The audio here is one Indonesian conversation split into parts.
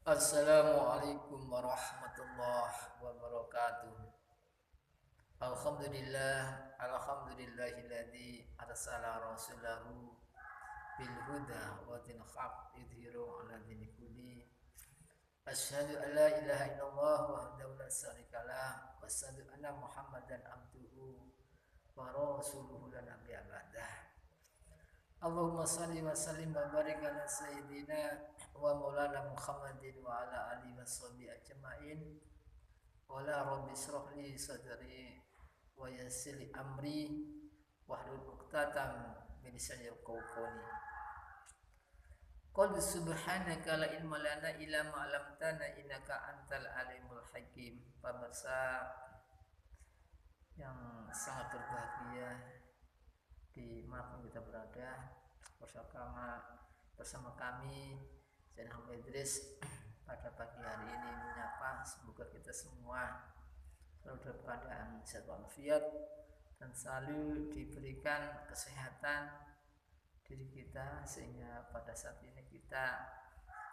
Assalamualaikum warahmatullahi wabarakatuh. Alhamdulillahilladzi arsala rasulahu bil huda wa dinil haq yudhiru 'ala dini kulli. Asyhadu an la ilaha illallah wahdahu la syarikalah wa asyhadu anna Muhammadan abduhu wa rasuluhu la nabiyya ba'dah. Allahumma salli wa sallim wa barik ala sayyidina wa maulana Muhammadin wa ala alihi wa sahbihi ajma'in. Wa la rabbi israh li sadri wa yassir li amri wahlul 'uqdatam min lisani yafqahu qawli. Qul subhanaka la ilma lana illa ma 'allamtana innaka antal alimul hakim. Pemirsa yang sangat berbahagia di mana kita berada, bersama kami Zain Hamba Idris pada pagi hari ini menyapa semoga kita semua selalu dalam keadaan sehat walafiat dan selalu diberikan kesehatan diri kita sehingga pada saat ini kita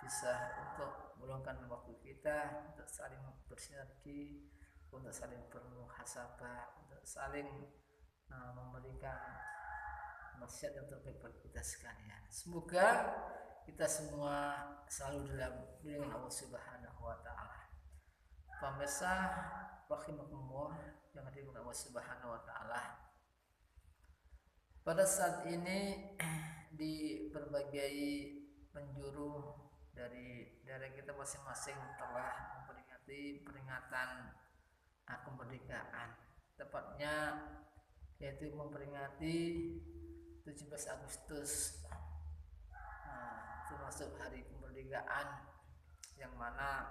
bisa untuk meluangkan waktu kita untuk saling bersinergi, untuk saling bermuhasabah, untuk saling memberikan nasihat yang terbaik bagi kita sekalian. Semoga kita semua selalu dalam lindungan Allah Subhanahu wa taala. Pemirsa rahimakumullah yang dirahmati Allah Subhanahu wa taala. Pada saat ini di berbagai penjuru dari daerah kita masing-masing telah memperingati peringatan kemerdekaan. Tepatnya yaitu memperingati 17 Agustus, termasuk hari kemerdekaan yang mana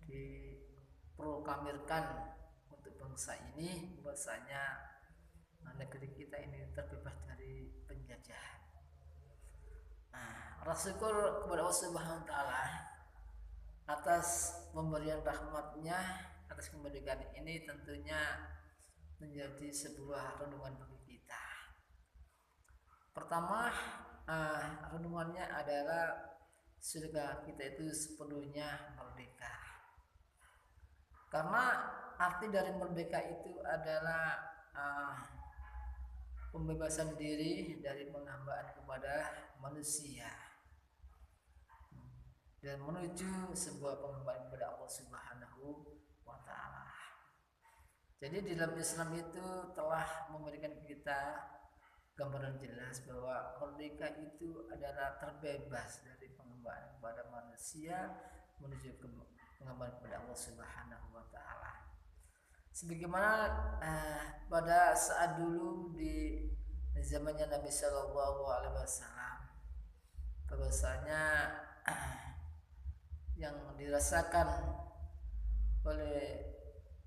diproklamirkan untuk bangsa ini bahwasanya negeri kita ini terbebas dari penjajahan. Rasa syukur kepada Allah Subhanahu wa taala atas pemberian rahmatnya atas kemerdekaan ini tentunya menjadi sebuah renungan bagi kita. Pertama, renungannya adalah surga kita itu sepenuhnya merdeka. Karena arti dari merdeka itu adalah pembebasan diri dari penghambaan kepada manusia dan menuju sebuah penghambaan kepada Allah Subhanahu wa taala. Jadi di dalam Islam itu telah memberikan kita gambaran jelas bahwa merdeka itu adalah terbebas dari penghambaan kepada manusia menuju ke penghambaan kepada Allah Subhanahu wa taala. Sebagaimana pada saat dulu di zamannya Nabi Shallallahu alaihi wasallam bahwasanya yang dirasakan oleh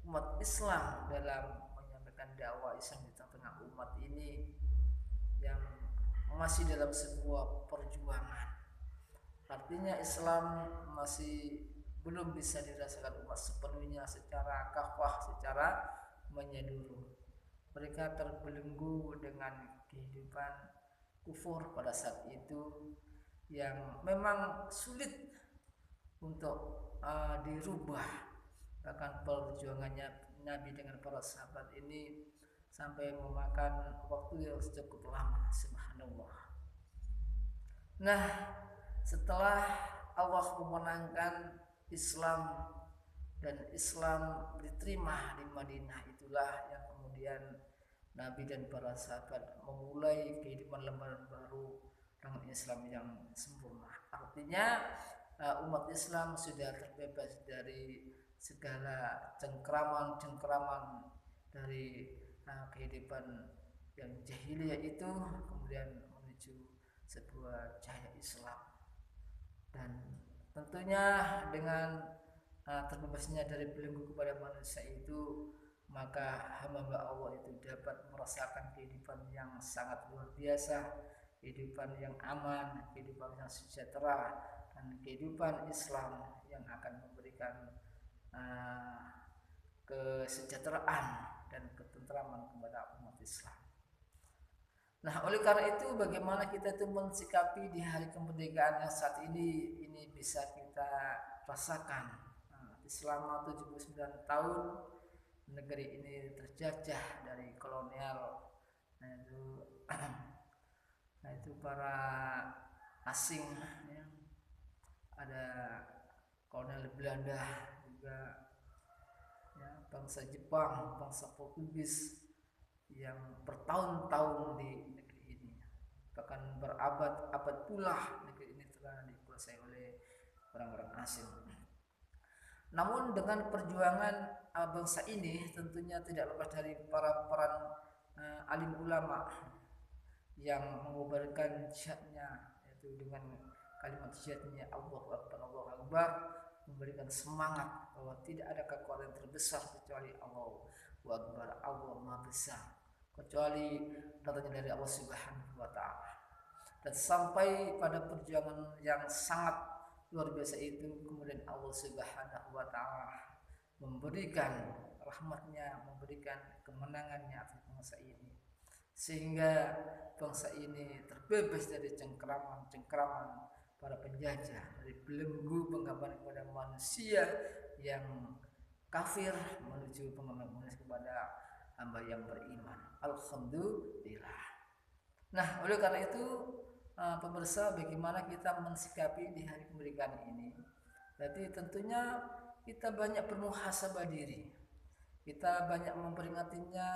umat Islam dalam menyampaikan dakwah Islam di tengah umat ini yang masih dalam sebuah perjuangan. Artinya Islam masih belum bisa dirasakan umat sepenuhnya secara kafah, secara menyeluruh. Mereka terbelenggu dengan kehidupan kufur pada saat itu yang memang sulit untuk dirubah. Bahkan perjuangannya Nabi dengan para sahabat ini sampai memakan waktu yang cukup lama, subhanallah. Nah, setelah Allah memenangkan Islam dan Islam diterima di Madinah, itulah yang kemudian Nabi dan para sahabat memulai kehidupan lembaran baru dengan Islam yang sempurna. Artinya umat Islam sudah terbebas dari segala cengkraman dari kehidupan yang jahiliyah itu, kemudian menuju sebuah cahaya Islam. Dan tentunya dengan terbebasnya dari belenggu kepada manusia itu, maka hamba Allah itu dapat merasakan kehidupan yang sangat luar biasa, kehidupan yang aman, kehidupan yang sejahtera, dan kehidupan Islam yang akan memberikan kesejahteraan dan ketentraman kepada umat Islam. Nah, oleh karena itu bagaimana kita itu mensikapi di hari kemerdekaan yang saat ini bisa kita rasakan. Nah, selama 79 tahun negeri ini terjajah dari kolonial. Nah, itu nah itu para asing ya. Ada kolonial Belanda juga ya, bangsa Jepang, bangsa Portugis yang bertahun-tahun di negeri ini, bahkan berabad-abad pula negeri ini telah dikuasai oleh orang-orang asing. Namun dengan perjuangan bangsa ini tentunya tidak lepas dari para peran alim ulama yang mengobarkan jihadnya, yaitu dengan kalimat jihadnya Allahu Akbar, Allahu Akbar, memberikan semangat bahwa tidak ada kekuatan terbesar kecuali Allahu Akbar, Allah Maha Besar, kecuali datangnya dari Allah Subhanahu wa taala. Dan sampai pada perjuangan yang sangat luar biasa itu, kemudian Allah Subhanahu wa taala memberikan rahmatnya, memberikan kemenangannya atas bangsa ini, sehingga bangsa ini terbebas dari cengkraman para penjajah, dari belenggu penggabaran kepada manusia yang kafir menuju penggabaran kepada hamba yang beriman. Alhamdulillah. Nah, oleh karena itu pemirsa, bagaimana kita mensikapi di hari kemerdekaan ini? Jadi tentunya kita banyak bermuhasabah diri, kita banyak memperingatinya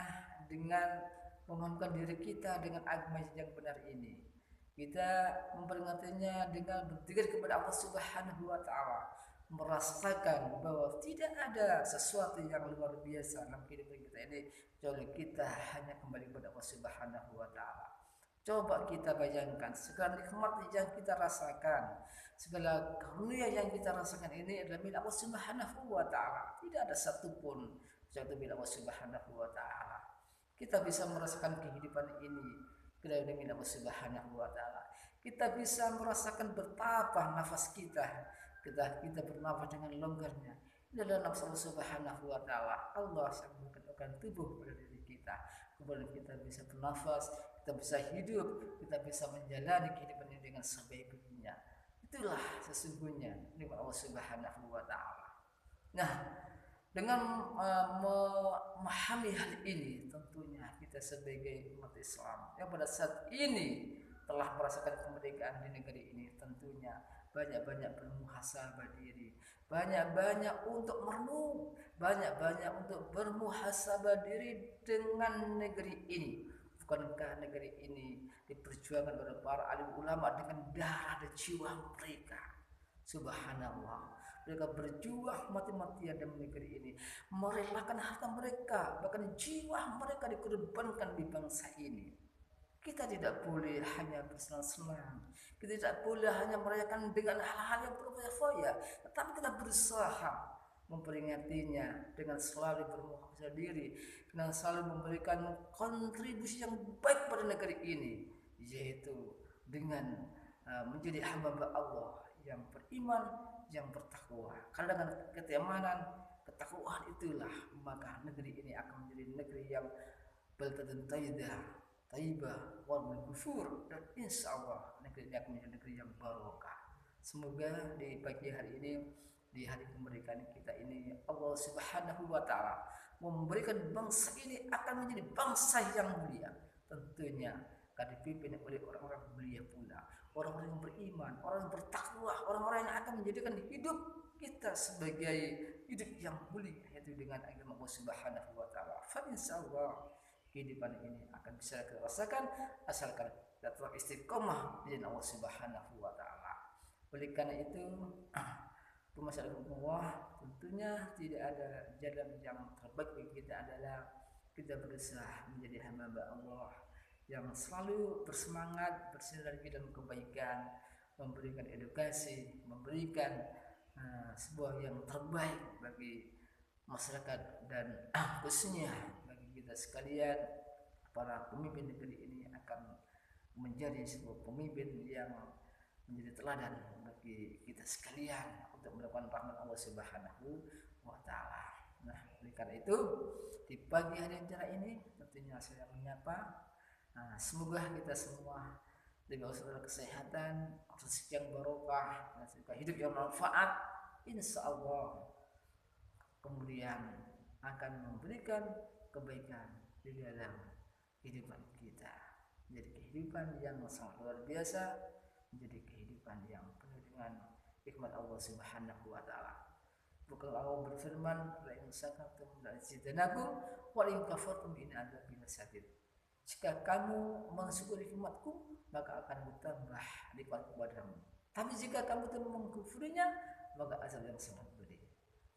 dengan memohonkan diri kita dengan agama yang benar ini. Kita memperingatinya dengan berzikir kepada Allah Subhanahu wa taala, merasakan bahwa tidak ada sesuatu yang luar biasa dalam kehidupan kita ini kecuali kita hanya kembali kepada Allah Subhanahu wa taala. Coba kita bayangkan segala nikmat yang kita rasakan, segala karunia yang kita rasakan ini adalah milik Allah Subhanahu wa taala. Tidak ada satupun kecuali milik Allah Subhanahu wa taala. Kita bisa merasakan kehidupan ini kepada milik Allah Subhanahu wa taala. Kita bisa merasakan betapa nafas kita bernafas dengan longgarnya. Ini adalah nafas Allah Subhanahu wa taala. Allah yang memberikan tubuh pada diri kita. Kemudian kita bisa bernafas, kita bisa hidup, kita bisa menjalani kehidupan ini dengan sebaik-baiknya. Itulah sesungguhnya nikmat Allah Subhanahu wa taala. Nah, dengan memahami hal ini, tentunya kita sebagai umat Islam yang pada saat ini telah merasakan kemerdekaan di negeri ini, tentunya banyak-banyak bermuhasabah diri, banyak-banyak untuk merenung, banyak-banyak untuk bermuhasabah diri dengan negeri ini. Bukankah negeri ini diperjuangkan oleh para alim ulama dengan darah dan jiwa mereka? Subhanallah, mereka berjuang mati-matian dalam negeri ini, merelakan harta mereka, bahkan jiwa mereka dikorbankan di bangsa ini. Kita tidak boleh hanya bersenang-senang, kita tidak boleh hanya merayakan dengan hal-hal yang berfoya-foya, tetapi kita berusaha memperingatinya dengan selalu bermuhasabah diri, dengan selalu memberikan kontribusi yang baik pada negeri ini, yaitu dengan menjadi hamba Allah yang beriman, yang bertakwa. Karena dengan keimanan, ketakwaan itulah maka negeri ini akan menjadi negeri yang baldatun taibah wal ghufur, dan insya Allah negeri ini akan menjadi negeri yang barokah. Semoga di pagi hari ini, di hari kemerdekaan kita ini, Allah Subhanahu wa taala memberikan bangsa ini akan menjadi bangsa yang mulia, tentunya akan dipimpin oleh orang-orang mulia pula, orang-orang yang beriman, orang yang bertakwa, orang-orang yang akan menjadikan hidup kita sebagai hidup yang mulia, yaitu dengan agama Allah Subhanahu wa taala. Fa insyaallah kehidupan ini akan bisa kita rasakan asalkan kita telah istiqomah di Allah Subhanahu wa taala. Oleh karena itu, masyarakat Allah, tentunya tidak ada jalan yang terbaik bagi kita adalah kita berusaha menjadi hamba Allah yang selalu bersemangat, bersinergi dalam kebaikan, memberikan edukasi, memberikan sebuah yang terbaik bagi masyarakat, dan khususnya bagi kita sekalian, para pemimpin negeri ini akan menjadi sebuah pemimpin yang menjadi teladan bagi kita sekalian untuk mendapatkan rahmat Allah Subhanahu wa taala. Nah, oleh karena itu di pagi hari yang cerah ini tentunya saya menyapa Nah, semoga kita semua diberi kesehatan, rezeki yang barokah, dan juga hidup yang bermanfaat. Insya Allah kemudian akan memberikan kebaikan di dalam kehidupan kita. Menjadi kehidupan yang sangat luar biasa, menjadi kehidupan yang penuh dengan hikmat Allah Subhanahu wa taala. Bukan Allah berfirman, "La in syakartum la azidannakum wa la in kafartum in adzabi lasyadid." Jika kamu mensyukuri nikmatku, maka akan bertambah nikmat kepadamu. Tapi jika kamu tidak mengkufurinya, maka azab yang sangat pedih.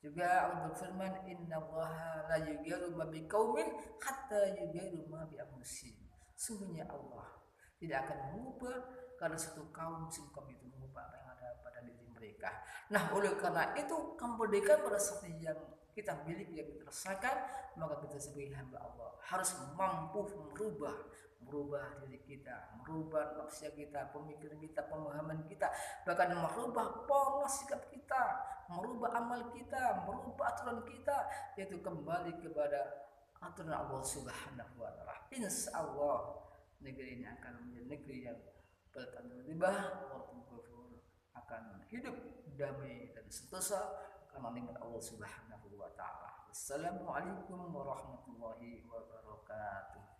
Juga Allah berfirman, "Innallaha la yughayyiru ma biqaumin hatta yughayyiru ma bi anfusihim." Sungguhnya Allah tidak akan mengubah karena satu kaum itu mengubah apa yang ada pada diri mereka. Nah, oleh karena itu kemerdekaan pada saat yang kita miliki, yang kita rasakan, maka kita sebagai hamba Allah harus mampu merubah diri kita, merubah nafsu kita, pemikiran kita, pemahaman kita, bahkan merubah pola sikap kita, merubah amal kita, merubah aturan kita, yaitu kembali kepada aturan Allah Subhanahu wa taala. Insya Allah negeri ini akan menjadi negeri yang bertambah, akan hidup damai dan sentosa karena nikmat Allah Subhanahu wa taala. Assalamualaikum warahmatullahi wabarakatuh.